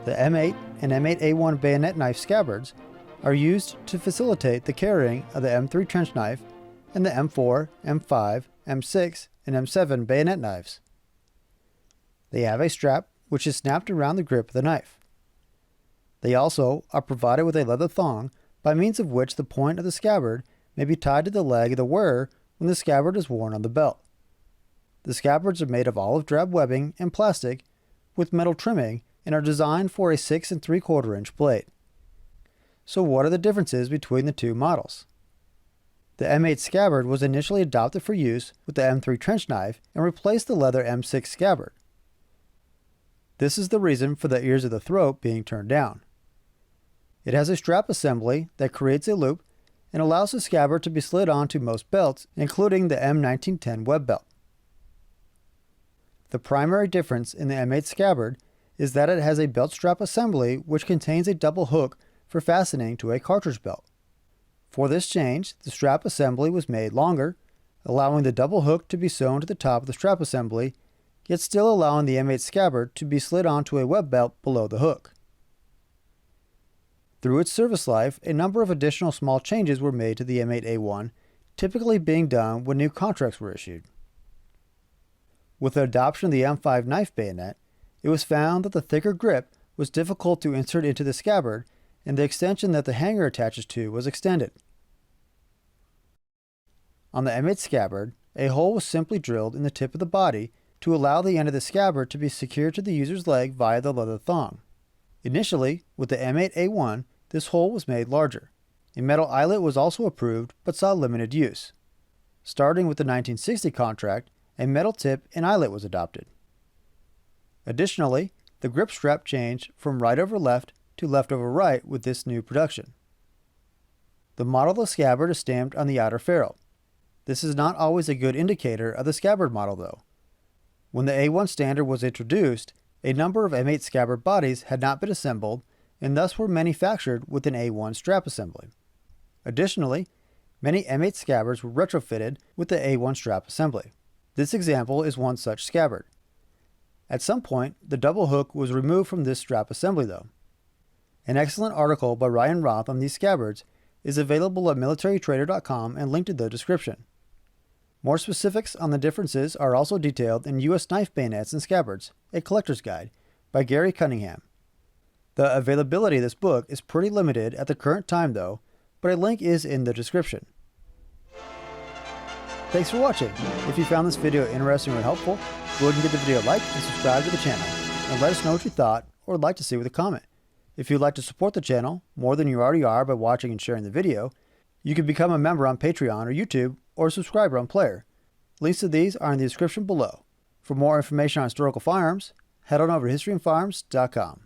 The M8 and M8A1 bayonet knife scabbards are used to facilitate the carrying of the M3 trench knife and the M4, M5, M6, and M7 bayonet knives. They have a strap which is snapped around the grip of the knife. They also are provided with a leather thong by means of which the point of the scabbard may be tied to the leg of the wearer when the scabbard is worn on the belt. The scabbards are made of olive drab webbing and plastic with metal trimming and are designed for a 6 3/4 inch blade. So what are the differences between the two models? The M8 scabbard was initially adopted for use with the M3 trench knife and replaced the leather M6 scabbard. This is the reason for the ears of the throat being turned down. It has a strap assembly that creates a loop and allows the scabbard to be slid onto most belts, including the M1910 web belt. The primary difference in the M8 scabbard is that it has a belt strap assembly which contains a double hook for fastening to a cartridge belt. For this change, the strap assembly was made longer, allowing the double hook to be sewn to the top of the strap assembly, yet still allowing the M8 scabbard to be slid onto a web belt below the hook. Through its service life, a number of additional small changes were made to the M8A1, typically being done when new contracts were issued. With the adoption of the M5 knife bayonet, it was found that the thicker grip was difficult to insert into the scabbard, and the extension that the hanger attaches to was extended. On the M8 scabbard, a hole was simply drilled in the tip of the body to allow the end of the scabbard to be secured to the user's leg via the leather thong. Initially, with the M8A1, this hole was made larger. A metal eyelet was also approved but saw limited use. Starting with the 1960 contract, a metal tip and eyelet was adopted. Additionally, the grip strap changed from right over left to left over right with this new production. The model of the scabbard is stamped on the outer ferrule. This is not always a good indicator of the scabbard model though. When the A1 standard was introduced, a number of M8 scabbard bodies had not been assembled and thus were manufactured with an A1 strap assembly. Additionally, many M8 scabbards were retrofitted with the A1 strap assembly. This example is one such scabbard. At some point, the double hook was removed from this strap assembly though. An excellent article by Ryan Roth on these scabbards is available at militarytrader.com and linked in the description. More specifics on the differences are also detailed in U.S. Knife Bayonets and Scabbards, a collector's guide, by Gary Cunningham. The availability of this book is pretty limited at the current time though, but a link is in the description. Thanks for watching. If you found this video interesting or helpful, go ahead and give the video a like and subscribe to the channel, and let us know what you thought or would like to see with a comment. If you'd like to support the channel more than you already are by watching and sharing the video, you can become a member on Patreon or YouTube or a subscriber on Player. Links to these are in the description below. For more information on historical firearms, head on over to historyandfirearms.com.